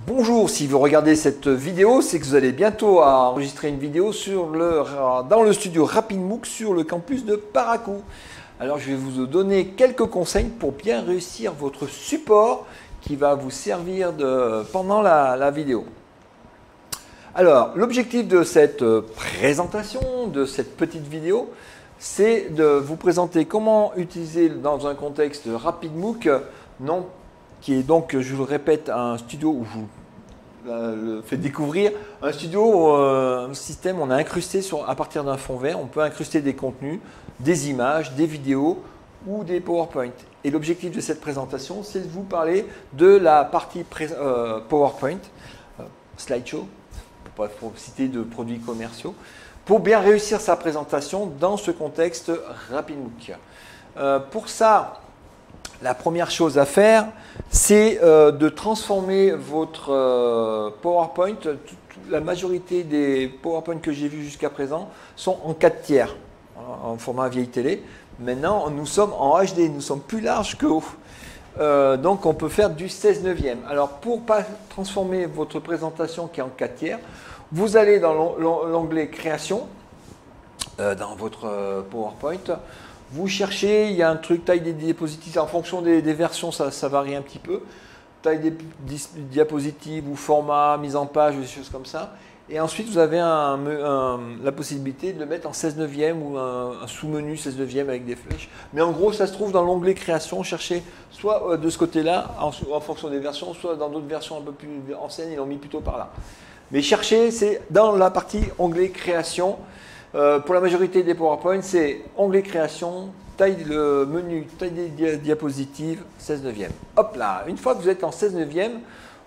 Bonjour, si vous regardez cette vidéo, c'est que vous allez bientôt enregistrer une vidéo dans le studio RapidMOOC sur le campus de Parakou. Alors je vais vous donner quelques conseils pour bien réussir votre support qui va vous servir pendant la vidéo. Alors l'objectif de cette présentation, de cette petite vidéo, c'est de vous présenter comment utiliser dans un contexte RapidMOOC, qui est donc, je vous le répète, un studio où je vous le fais découvrir, un studio, un système, on a incrusté à partir d'un fond vert, on peut incruster des contenus, des images, des vidéos ou des PowerPoint. Et l'objectif de cette présentation, c'est de vous parler de la partie PowerPoint, slideshow, pour citer de produits commerciaux, pour bien réussir sa présentation dans ce contexte RapidMOOC. Pour ça, la première chose à faire, c'est de transformer votre PowerPoint. La majorité des PowerPoint que j'ai vus jusqu'à présent sont en 4 tiers, en format vieille télé. Maintenant, nous sommes en HD, nous sommes plus larges que haut. Donc, on peut faire du 16/9. Alors, pour ne pas transformer votre présentation qui est en 4 tiers, vous allez dans l'onglet Création, dans votre PowerPoint. Vous cherchez, il y a un truc taille des diapositives, en fonction des versions, ça varie un petit peu. Taille des diapositives ou format, mise en page, des choses comme ça. Et ensuite, vous avez la possibilité de le mettre en 16/9 ou un sous-menu 16/9 avec des flèches. Mais en gros, ça se trouve dans l'onglet Création. Cherchez soit de ce côté-là, en fonction des versions, soit dans d'autres versions un peu plus anciennes, ils l'ont mis plutôt par là. Mais cherchez, c'est dans la partie onglet Création. Pour la majorité des PowerPoint, c'est onglet Création, le menu taille des diapositives, 16/9. Hop là, une fois que vous êtes en 16/9,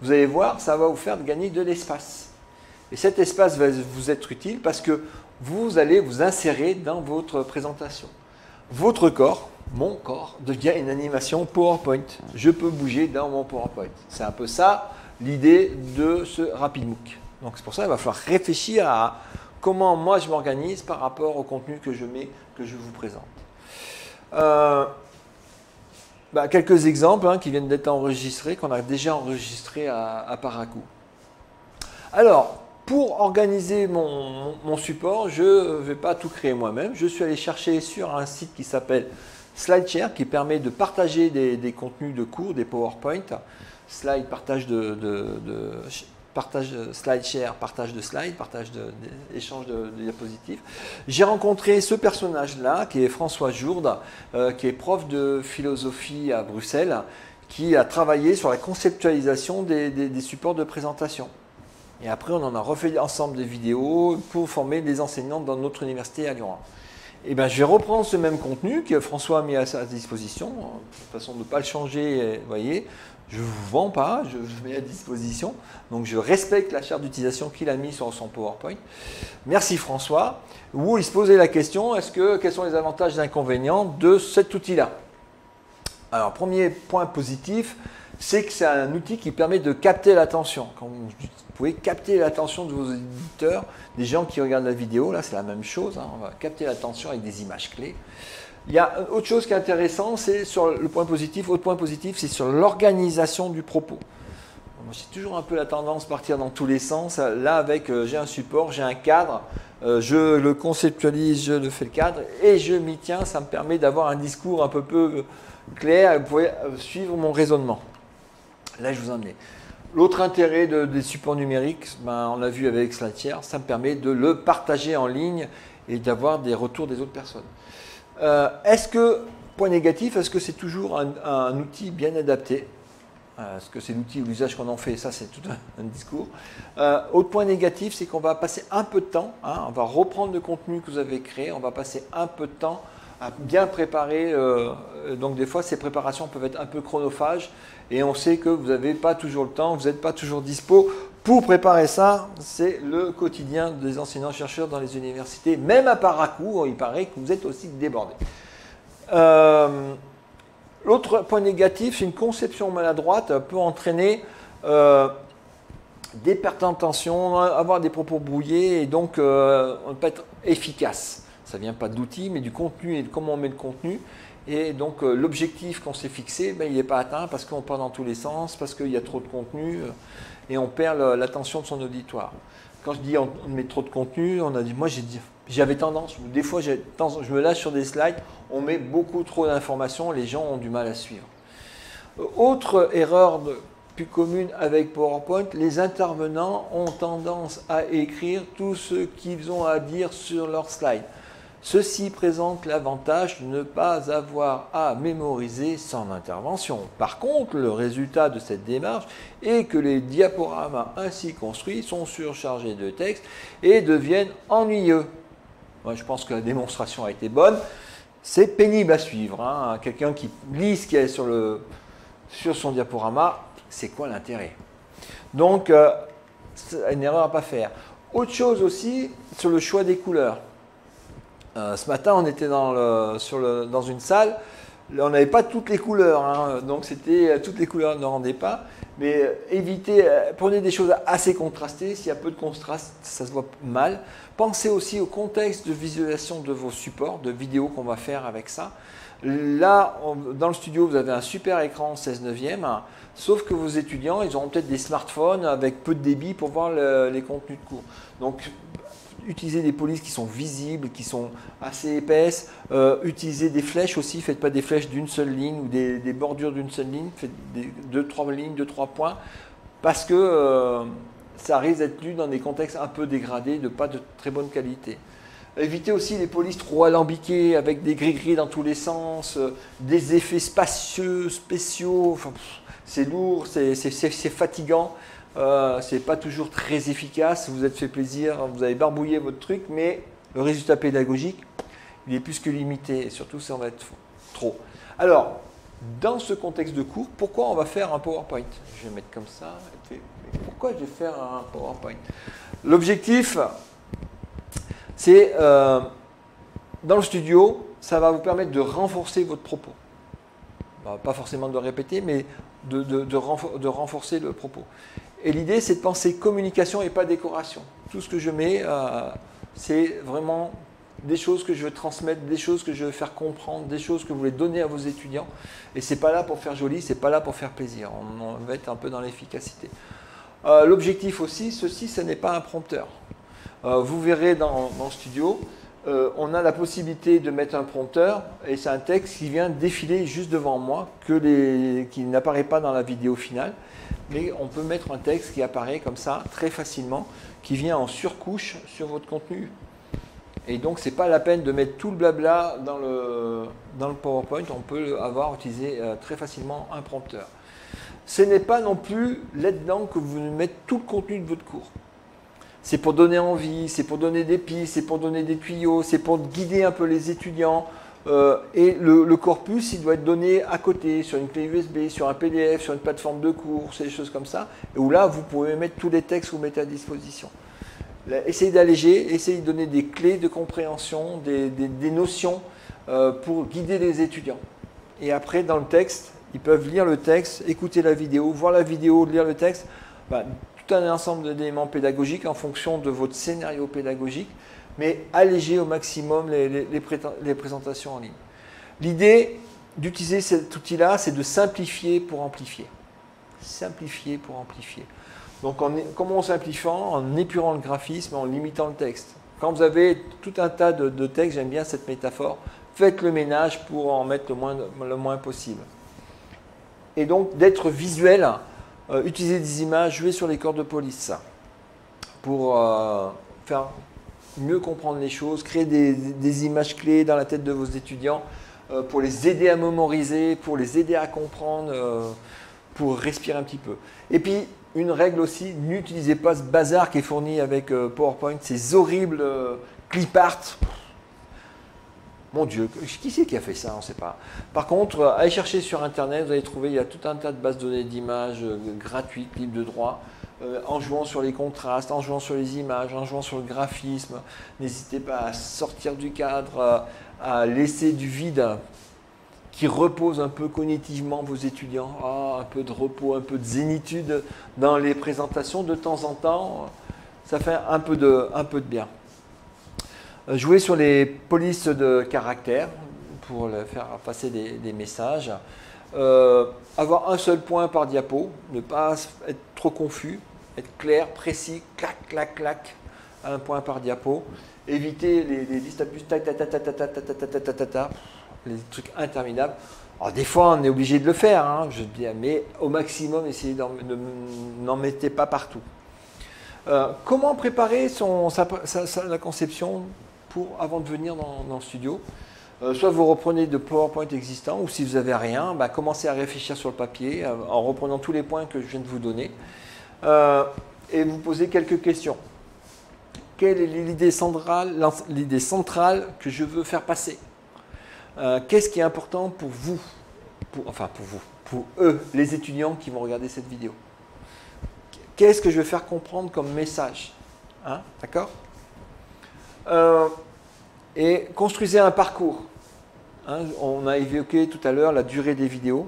vous allez voir, ça va vous faire gagner de l'espace. Et cet espace va vous être utile parce que vous allez vous insérer dans votre présentation. Votre corps, mon corps, devient une animation PowerPoint. Je peux bouger dans mon PowerPoint. C'est un peu ça l'idée de ce RapidMOOC. Donc c'est pour ça qu'il va falloir réfléchir à comment moi je m'organise par rapport au contenu que je vous présente. Quelques exemples qui viennent d'être enregistrés, qu'on a déjà enregistrés à Parakou. Alors, pour organiser mon support, je ne vais pas tout créer moi-même. Je suis allé chercher sur un site qui s'appelle SlideShare, qui permet de partager des contenus de cours, des PowerPoint, partage SlideShare, partage de slides, échange de diapositives. J'ai rencontré ce personnage-là, qui est François Jourde, qui est prof de philosophie à Bruxelles, qui a travaillé sur la conceptualisation des supports de présentation. Et après, on en a refait ensemble des vidéos pour former des enseignants dans notre université à Lyon. Et bien, je vais reprendre ce même contenu que François a mis à sa disposition, de façon de ne pas le changer, vous voyez. Je ne vous vends pas, je mets à disposition. Donc, je respecte la charte d'utilisation qu'il a mis sur son PowerPoint. Merci François. Où il se posait la question, quels sont les avantages et inconvénients de cet outil-là? Alors, premier point positif, c'est que c'est un outil qui permet de capter l'attention. Quand vous pouvez capter l'attention de vos éditeurs, des gens qui regardent la vidéo, là c'est la même chose, on va capter l'attention avec des images clés. Il y a autre chose qui est intéressant, c'est sur le point positif. Autre point positif, c'est sur l'organisation du propos. J'ai toujours un peu la tendance à partir dans tous les sens. Là, j'ai un support, j'ai un cadre, je le conceptualise, je le fais le cadre et je m'y tiens. Ça me permet d'avoir un discours un peu clair. Vous pouvez suivre mon raisonnement. Là, je vous en ai. L'autre intérêt des supports numériques, on l'a vu avec SlideShare, ça me permet de le partager en ligne et d'avoir des retours des autres personnes. Point négatif, est-ce que c'est toujours un outil bien adapté? Est-ce que c'est l'outil ou l'usage qu'on en fait? Ça, c'est tout un discours. Autre point négatif, c'est qu'on va passer un peu de temps, on va reprendre le contenu que vous avez créé, on va passer un peu de temps à bien préparer. Donc, des fois, ces préparations peuvent être un peu chronophages et on sait que vous n'avez pas toujours le temps, vous n'êtes pas toujours dispo. Pour préparer ça, c'est le quotidien des enseignants-chercheurs dans les universités. Même à Parakou, il paraît que vous êtes aussi débordés. L'autre point négatif, c'est une conception maladroite peut entraîner des pertes d'intention, avoir des propos brouillés et donc on ne peut pas être efficace. Ça ne vient pas d'outils, mais du contenu et de comment on met le contenu. Et donc l'objectif qu'on s'est fixé, ben, il n'est pas atteint parce qu'on part dans tous les sens, parce qu'il y a trop de contenu et on perd l'attention de son auditoire. Quand je dis on met trop de contenu, on a dit, moi j'avais tendance, des fois je me lâche sur des slides, on met beaucoup trop d'informations, les gens ont du mal à suivre. Autre erreur plus commune avec PowerPoint, les intervenants ont tendance à écrire tout ce qu'ils ont à dire sur leur slide. Ceci présente l'avantage de ne pas avoir à mémoriser son intervention. Par contre, le résultat de cette démarche est que les diaporamas ainsi construits sont surchargés de texte et deviennent ennuyeux. Moi, je pense que la démonstration a été bonne. C'est pénible à suivre. Hein. Quelqu'un qui lit ce qu'il y a sur son diaporama, c'est quoi l'intérêt? Donc, c'est une erreur à ne pas faire. Autre chose aussi, sur le choix des couleurs. Ce matin, on était dans une salle, on n'avait pas toutes les couleurs, hein, donc toutes les couleurs ne rendaient pas, mais prenez des choses assez contrastées, s'il y a peu de contraste, ça se voit mal. Pensez aussi au contexte de visualisation de vos supports, de vidéos qu'on va faire avec ça. Là, dans le studio, vous avez un super écran 16:9, sauf que vos étudiants, ils auront peut-être des smartphones avec peu de débit pour voir les contenus de cours. Donc, utilisez des polices qui sont visibles, qui sont assez épaisses. Utilisez des flèches aussi. Faites pas des flèches d'une seule ligne ou des bordures d'une seule ligne. Faites 2-3 lignes, 2-3 points. Parce que ça risque d'être lu dans des contextes un peu dégradés, de pas de très bonne qualité. Évitez aussi les polices trop alambiquées, avec des gris-gris dans tous les sens, des effets spéciaux. Enfin, c'est lourd, c'est fatigant. C'est pas toujours très efficace, vous êtes fait plaisir, vous avez barbouillé votre truc, mais le résultat pédagogique, il est plus que limité, et surtout ça va être trop. Alors, dans ce contexte de cours, pourquoi on va faire un PowerPoint? Je vais mettre comme ça, pourquoi je vais faire un PowerPoint? L'objectif, c'est, dans le studio, ça va vous permettre de renforcer votre propos. Pas forcément de le répéter, mais de renforcer le propos. Et l'idée, c'est de penser communication et pas décoration. Tout ce que je mets, c'est vraiment des choses que je veux transmettre, des choses que je veux faire comprendre, des choses que vous voulez donner à vos étudiants. Et ce n'est pas là pour faire joli, ce n'est pas là pour faire plaisir. On va être un peu dans l'efficacité. L'objectif aussi, ce n'est pas un prompteur. Vous verrez dans le studio, on a la possibilité de mettre un prompteur et c'est un texte qui vient défiler juste devant moi, qui n'apparaît pas dans la vidéo finale. Mais on peut mettre un texte qui apparaît comme ça très facilement, qui vient en surcouche sur votre contenu. Et donc, ce n'est pas la peine de mettre tout le blabla dans le PowerPoint. On peut utiliser très facilement un prompteur. Ce n'est pas non plus là-dedans que vous mettez tout le contenu de votre cours. C'est pour donner envie, c'est pour donner des pistes, c'est pour donner des tuyaux, c'est pour guider un peu les étudiants. Et le corpus, il doit être donné à côté, sur une clé USB, sur un PDF, sur une plateforme de cours, c'est des choses comme ça, et où là, vous pouvez mettre tous les textes que vous mettez à disposition. Essayez d'alléger, essayez de donner des clés de compréhension, des notions pour guider les étudiants. Et après, dans le texte, ils peuvent lire le texte, écouter la vidéo, voir la vidéo, lire le texte. Tout un ensemble d'éléments pédagogiques en fonction de votre scénario pédagogique, mais alléger au maximum les présentations en ligne. L'idée d'utiliser cet outil-là, c'est de simplifier pour amplifier. Simplifier pour amplifier. Donc, comment on simplifie? En épurant le graphisme, en limitant le texte. Quand vous avez tout un tas de textes, j'aime bien cette métaphore, faites le ménage pour en mettre le moins possible. Et donc, d'être visuel, utiliser des images, jouer sur les corps de police, pour faire mieux comprendre les choses, créer des images clés dans la tête de vos étudiants, pour les aider à mémoriser, pour les aider à comprendre, pour respirer un petit peu. Et puis, une règle aussi, n'utilisez pas ce bazar qui est fourni avec PowerPoint, ces horribles clipart. Mon Dieu, qui c'est qui a fait ça? On ne sait pas. Par contre, allez chercher sur Internet, vous allez trouver, il y a tout un tas de bases de données d'images gratuites, libres de droit, en jouant sur les contrastes, en jouant sur les images, en jouant sur le graphisme. N'hésitez pas à sortir du cadre, à laisser du vide qui repose un peu cognitivement vos étudiants. Un peu de repos, un peu de zénitude dans les présentations de temps en temps. Ça fait un peu de bien. Jouer sur les polices de caractère. pour faire passer des messages. Avoir un seul point par diapo, ne pas être trop confus, être clair, précis, clac, clac, clac, un point par diapo. Éviter les listes à puces, les trucs interminables. Alors des fois, on est obligé de le faire, hein, je dis, mais au maximum, essayez n'en mettez pas partout. Comment préparer la conception avant de venir dans le studio? Soit vous reprenez de PowerPoint existant, ou si vous n'avez rien, commencez à réfléchir sur le papier en reprenant tous les points que je viens de vous donner. Et vous posez quelques questions. Quelle est l'idée centrale que je veux faire passer? Qu'est-ce qui est important pour vous, pour eux, les étudiants qui vont regarder cette vidéo? Qu'est-ce que je veux faire comprendre comme message? Hein, d'accord? Et construisez un parcours. Hein, on a évoqué tout à l'heure la durée des vidéos.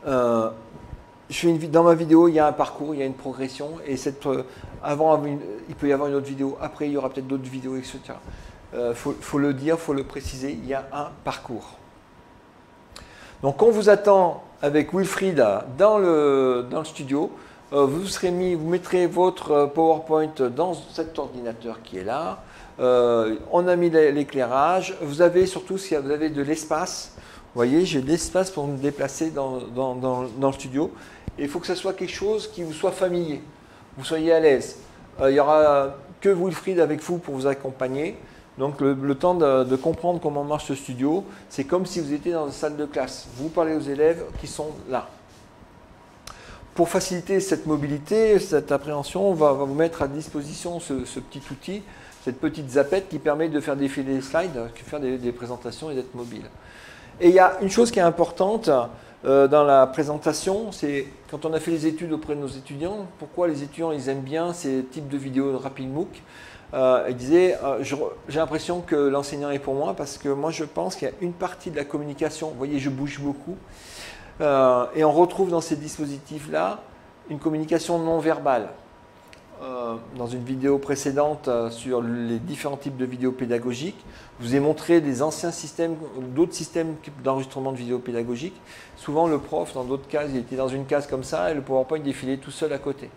Dans ma vidéo, il y a un parcours, il y a une progression. Et il peut y avoir une autre vidéo. Après, il y aura peut-être d'autres vidéos, etc. Faut le dire, faut le préciser. Il y a un parcours. Donc, on vous attend avec Wilfried dans le studio. Vous mettrez votre PowerPoint dans cet ordinateur qui est là. On a mis l'éclairage. Vous avez surtout, si vous avez de l'espace, vous voyez, j'ai de l'espace pour me déplacer dans le studio. Et il faut que ce soit quelque chose qui vous soit familier, vous soyez à l'aise. Il n'y aura que Wilfried avec vous pour vous accompagner. Donc le temps de comprendre comment marche ce studio, c'est comme si vous étiez dans une salle de classe. Vous parlez aux élèves qui sont là. Pour faciliter cette mobilité, cette appréhension, on va vous mettre à disposition ce petit outil, cette petite zapette qui permet de faire défiler les slides, de faire des présentations et d'être mobile. Et il y a une chose qui est importante dans la présentation, c'est quand on a fait les études auprès de nos étudiants, pourquoi les étudiants ils aiment bien ces types de vidéos de RapidMOOC. Ils disaient, j'ai l'impression que l'enseignant est pour moi parce que moi je pense qu'il y a une partie de la communication, vous voyez je bouge beaucoup, et on retrouve dans ces dispositifs-là une communication non verbale. Dans une vidéo précédente sur les différents types de vidéos pédagogiques, je vous ai montré des anciens systèmes, d'autres systèmes d'enregistrement de vidéos pédagogiques. Souvent le prof, dans d'autres cases, il était dans une case comme ça et le PowerPoint défilait tout seul à côté.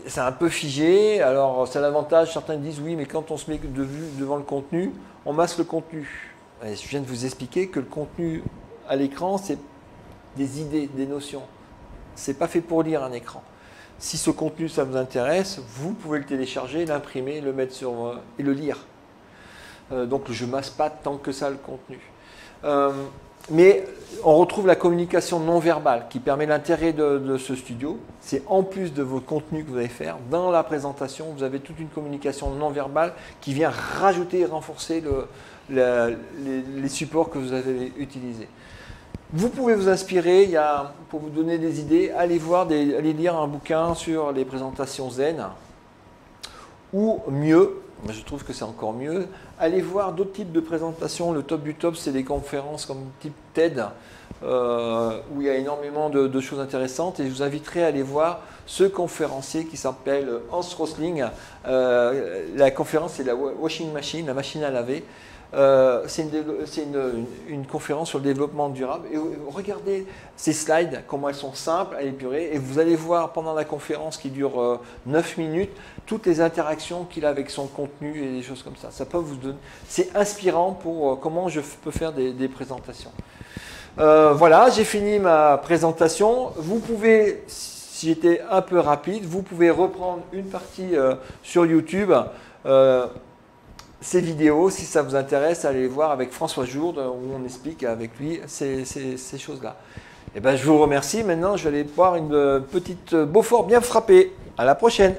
C'est un peu figé, alors c'est l'avantage, certains disent oui, mais quand on se met devant le contenu, on masse le contenu. Et je viens de vous expliquer que le contenu à l'écran, c'est des idées, des notions. Ce n'est pas fait pour lire un écran. Si ce contenu, ça vous intéresse, vous pouvez le télécharger, l'imprimer, le mettre et le lire. Donc je ne masse pas tant que ça le contenu. Mais on retrouve la communication non verbale qui permet l'intérêt de ce studio. C'est en plus de vos contenus que vous allez faire, dans la présentation, vous avez toute une communication non verbale qui vient rajouter et renforcer les supports que vous avez utilisés. Vous pouvez vous inspirer, pour vous donner des idées, allez lire un bouquin sur les présentations zen, ou mieux, je trouve que c'est encore mieux, allez voir d'autres types de présentations. Le top du top, c'est des conférences comme type TED, où il y a énormément de choses intéressantes, et je vous inviterai à aller voir ce conférencier qui s'appelle Hans Rosling. La conférence, c'est la washing machine, la machine à laver. C'est une conférence sur le développement durable et regardez ces slides, comment elles sont simples à épurer, et vous allez voir pendant la conférence qui dure 9 minutes toutes les interactions qu'il a avec son contenu et des choses comme ça. Ça peut vous donner, c'est inspirant pour comment je peux faire des présentations. Voilà, j'ai fini ma présentation. Vous pouvez, si j'étais un peu rapide, vous pouvez reprendre une partie sur YouTube. Ces vidéos, si ça vous intéresse, allez les voir avec François Jourde, où on explique avec lui ces choses-là. Et ben, je vous remercie. Maintenant, je vais aller boire une petite Beaufort bien frappée. À la prochaine.